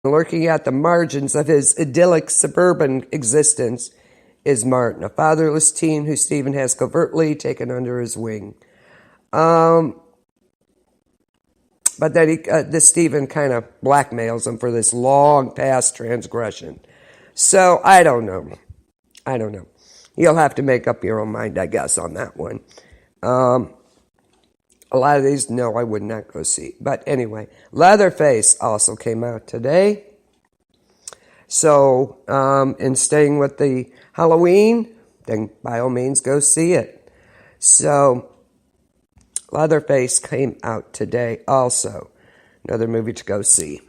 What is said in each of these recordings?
Lurking at the margins of his idyllic suburban existence is Martin, a fatherless teen who Stephen has covertly taken under his wing. But then this Stephen kind of blackmails him for this long past transgression. So I don't know. You'll have to make up your own mind, I guess, on that one. A lot of these, no, I would not go see. But anyway, Leatherface also came out today. So, in staying with the Halloween, then by all means go see it. So, Leatherface came out today also. Another movie to go see.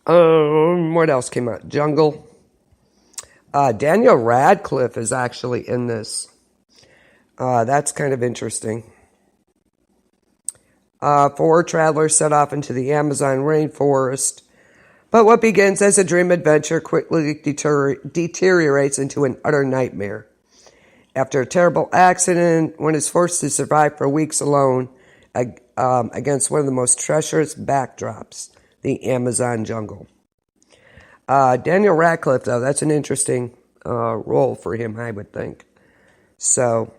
What else came out? Jungle. Daniel Radcliffe is actually in this. That's kind of interesting. 4 travelers set off into the Amazon rainforest, but what begins as a dream adventure quickly deteriorates into an utter nightmare. After a terrible accident, one is forced to survive for weeks alone against one of the most treacherous backdrops, the Amazon jungle. Daniel Radcliffe, though, that's an interesting role for him, I would think. So,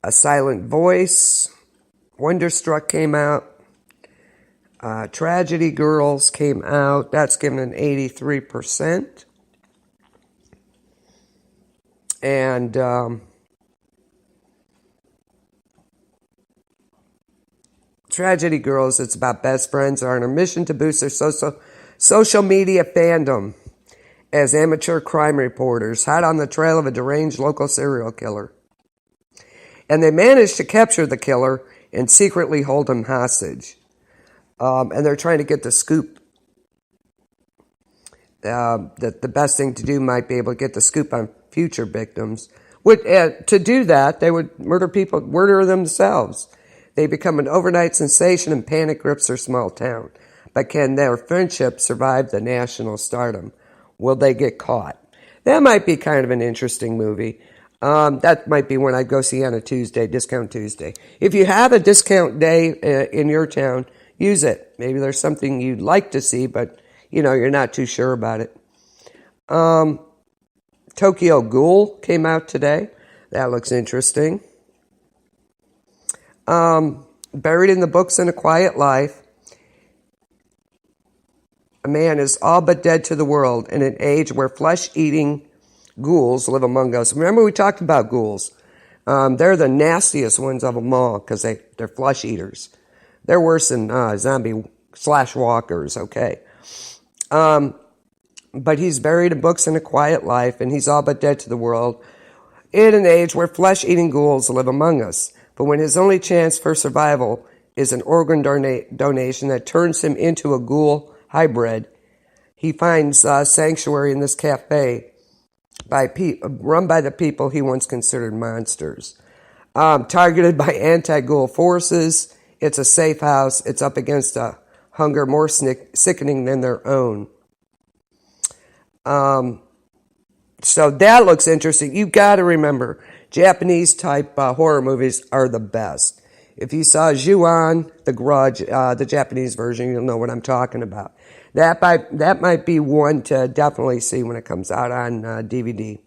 A Silent Voice, Wonderstruck came out, Tragedy Girls came out, that's given an 83%. And Tragedy Girls, it's about best friends are on a mission to boost their social media fandom as amateur crime reporters, hot on the trail of a deranged local serial killer. And they manage to capture the killer and secretly hold him hostage. And they're trying to get the scoop. That the best thing to do might be able to get the scoop on future victims. To do that, they would murder themselves. They become an overnight sensation and panic grips their small town. But can their friendship survive the national stardom? Will they get caught? That might be kind of an interesting movie. That might be one I'd go see on a Tuesday, Discount Tuesday. If you have a discount day in your town, use it. Maybe there's something you'd like to see, but you're not too sure about it. Tokyo Ghoul came out today. That looks interesting. Buried in the Books in a Quiet Life. A man is all but dead to the world in an age where flesh-eating ghouls live among us. Remember we talked about ghouls. They're the nastiest ones of them all because they're flesh eaters. They're worse than zombie/walkers, okay. But he's buried in books in a quiet life, and he's all but dead to the world in an age where flesh-eating ghouls live among us. But when his only chance for survival is an organ donation that turns him into a ghoul hybrid, he finds sanctuary in this cafe run by the people he once considered monsters. Targeted by anti-ghoul forces, it's a safe house. It's up against a hunger more sickening than their own. So that looks interesting. You've got to remember, Japanese type horror movies are the best. If you saw Ju-On, The Grudge, the Japanese version, you'll know what I'm talking about. That might be one to definitely see when it comes out on DVD.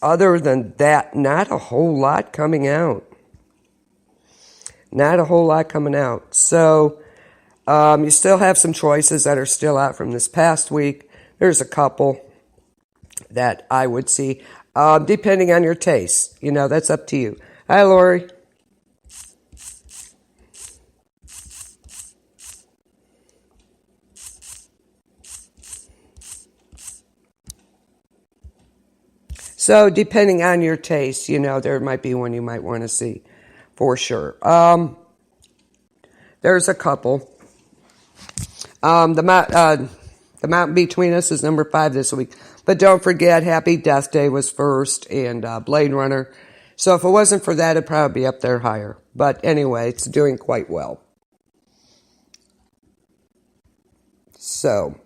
Other than that, not a whole lot coming out. So, you still have some choices that are still out from this past week. There's a couple that I would see, depending on your taste. That's up to you. Hi, Lori. So, depending on your taste, there might be one you might want to see, for sure. There's a couple. The Mountain Between Us is number 5 this week. But don't forget, Happy Death Day was first, and Blade Runner. So if it wasn't for that, it'd probably be up there higher. But anyway, it's doing quite well. So,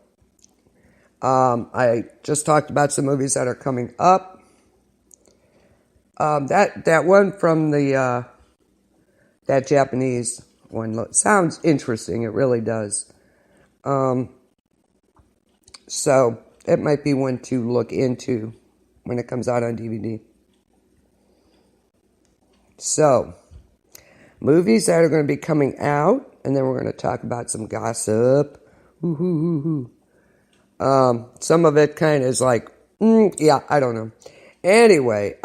I just talked about some movies that are coming up. That one from the that Japanese one sounds interesting. It really does. So it might be one to look into when it comes out on DVD. So, movies that are going to be coming out, and then we're going to talk about some gossip. Some of it kind of is like, yeah, I don't know. Anyway,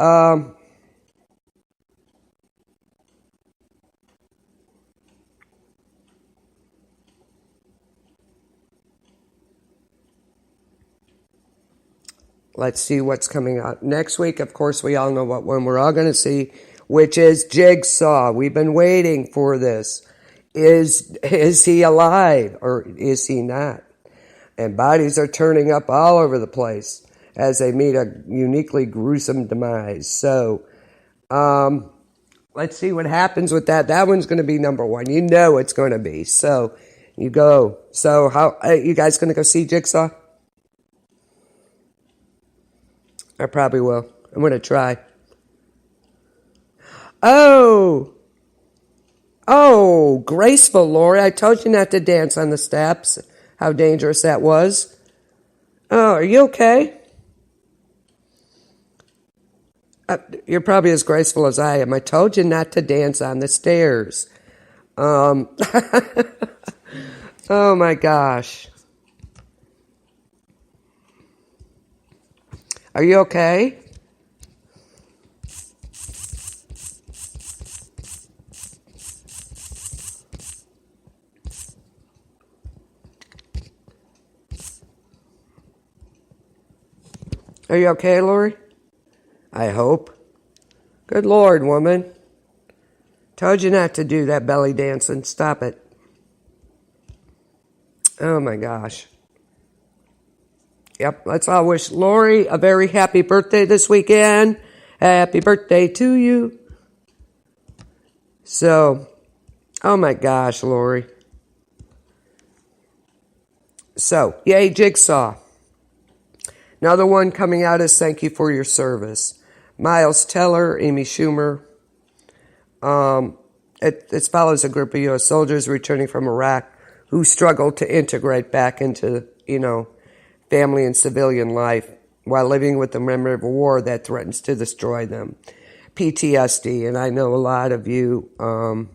let's see what's coming out next week. Of course, we all know what one we're all going to see, which is Jigsaw. We've been waiting for this. Is he alive or is he not? And bodies are turning up all over the place as they meet a uniquely gruesome demise. So, let's see what happens with that. That one's going to be number one. You know it's going to be. So, you go. So, how you guys going to go see Jigsaw? I probably will. I'm going to try. Oh, graceful, Lori. I told you not to dance on the steps. How dangerous that was. Oh, are you okay? You're probably as graceful as I am. I told you not to dance on the stairs. Oh my gosh. Are you okay? Are you okay, Lori? I hope. Good Lord, woman. Told you not to do that belly dancing. Stop it. Oh my gosh. Yep, let's all wish Lori a very happy birthday this weekend. Happy birthday to you. So, oh my gosh, Lori. So, yay, Jigsaw. Another one coming out is Thank You for Your Service. Miles Teller, Amy Schumer. It follows a group of U.S. soldiers returning from Iraq who struggled to integrate back into, family and civilian life while living with the memory of a war that threatens to destroy them. PTSD, and I know a lot of you are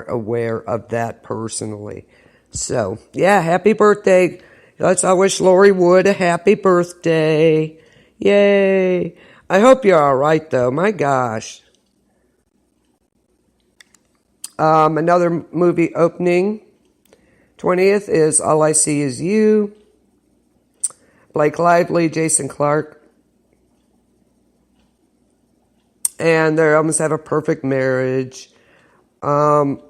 aware of that personally. So, yeah, happy birthday. Let's all wish Lori Wood a happy birthday. Yay. I hope you're all right, though. My gosh. Another movie opening, 20th, is All I See Is You. Blake Lively, Jason Clarke. And they almost have a perfect marriage. But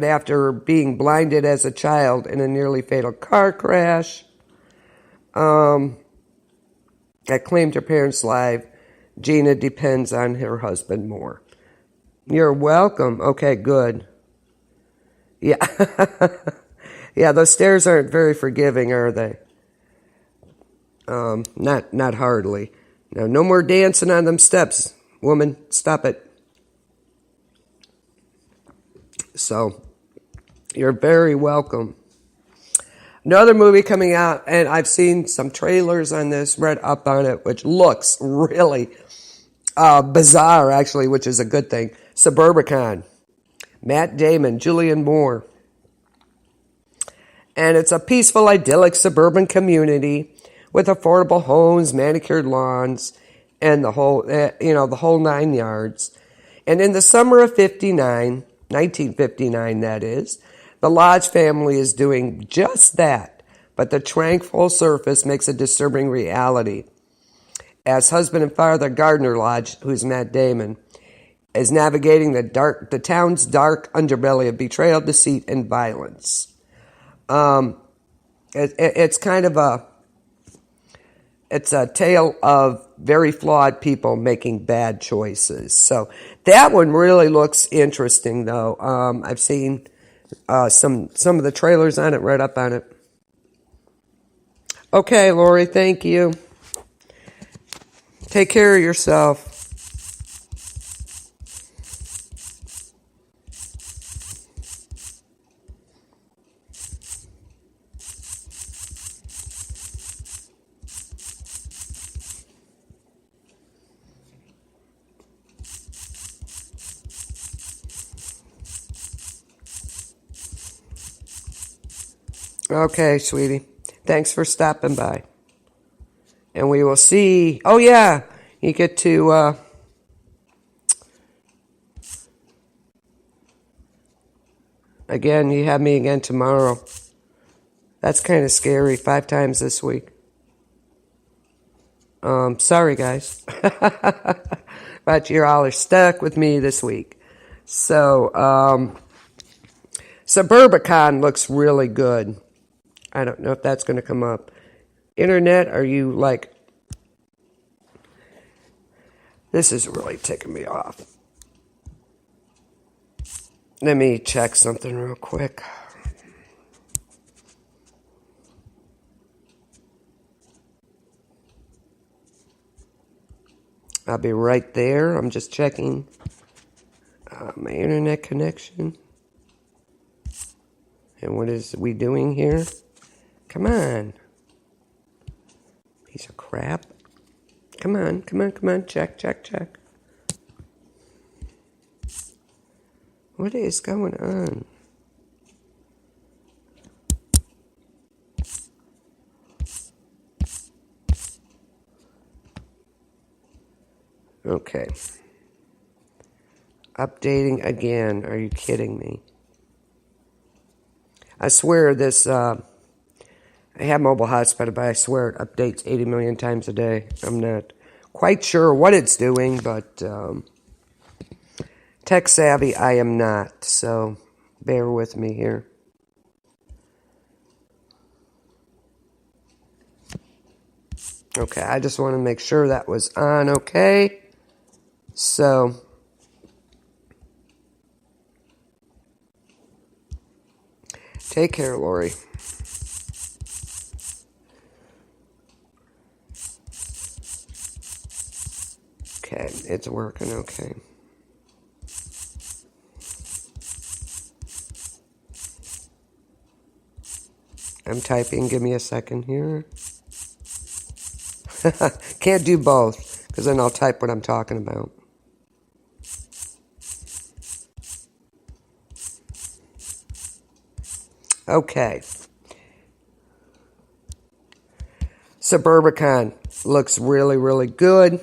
after being blinded as a child in a nearly fatal car crash that claimed her parents' life, Gina depends on her husband more. You're welcome. Okay, good. Yeah. Yeah, those stairs aren't very forgiving, are they? Not hardly. Now, no more dancing on them steps, woman. Stop it. So, you're very welcome. Another movie coming out, and I've seen some trailers on this, read up on it, which looks really bizarre, actually, which is a good thing. Suburbicon. Matt Damon, Julianne Moore. And it's a peaceful, idyllic suburban community with affordable homes, manicured lawns, and the whole 9 yards. And in the summer of 1959, that is, the Lodge family is doing just that, but the tranquil surface makes a disturbing reality. As husband and father Gardner Lodge, who's Matt Damon, is navigating the town's dark underbelly of betrayal, deceit, and violence. It's kind of it's a tale of very flawed people making bad choices. So that one really looks interesting, though. I've seen some of the trailers on it, read up on it. Okay, Lori, thank you. Take care of yourself. Okay, sweetie. Thanks for stopping by. And we will see. Oh, yeah. You get to... again, you have me again tomorrow. That's kind of scary. 5 times this week. Sorry, guys. But you all are stuck with me this week. So, Suburbicon looks really good. I don't know if that's going to come up. Internet, are you like... This is really ticking me off. Let me check something real quick. I'll be right there. I'm just checking my internet connection. And what is we doing here? Come on. Piece of crap. Come on, come on, come on. Check, check, check. What is going on? Okay. Updating again. Are you kidding me? I swear this, I have mobile hotspot, but I swear it updates 80 million times a day. I'm not quite sure what it's doing, but tech savvy I am not, so bear with me here. Okay, I just want to make sure that was on okay. So... Take care, Lori. Okay, it's working okay. I'm typing. Give me a second here. Can't do both, because then I'll type what I'm talking about. Okay. Suburbicon looks really, really good.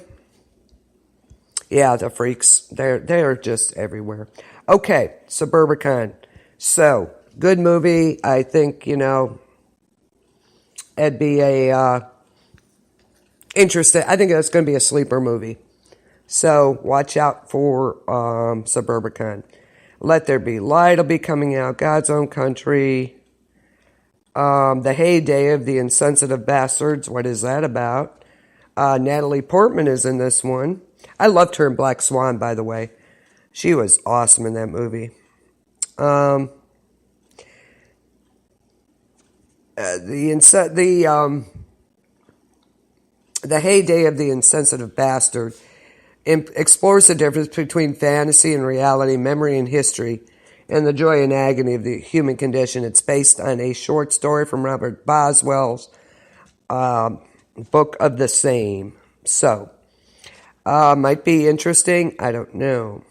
Yeah, the freaks, they're just everywhere. Okay, Suburbicon. So, good movie. I think, you know, it'd be a interesting. I think it's going to be a sleeper movie. So, watch out for Suburbicon. Let There Be Light will be coming out. God's Own Country. The Heyday of the Insensitive Bastards. What is that about? Natalie Portman is in this one. I loved her in Black Swan, by the way. She was awesome in that movie. The Heyday of the Insensitive Bastard explores the difference between fantasy and reality, memory and history, and the joy and agony of the human condition. It's based on a short story from Robert Boswell's book of the same. So, might be interesting. I don't know.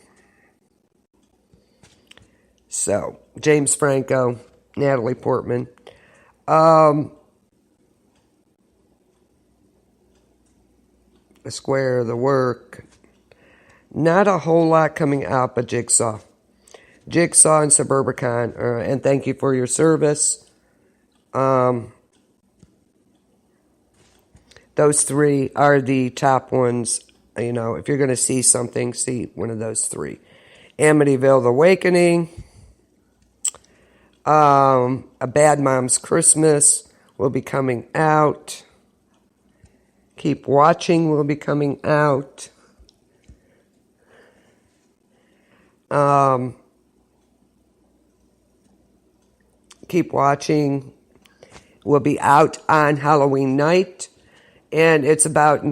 So, James Franco, Natalie Portman. The Square, The Work. Not a whole lot coming out, but Jigsaw. Jigsaw and Suburbicon. And thank you for your service. Those three are the top ones. You know, if you're going to see something, see one of those three. Amityville, The Awakening. A Bad Mom's Christmas will be coming out. Keep Watching will be coming out. Keep Watching will be out on Halloween night. And it's about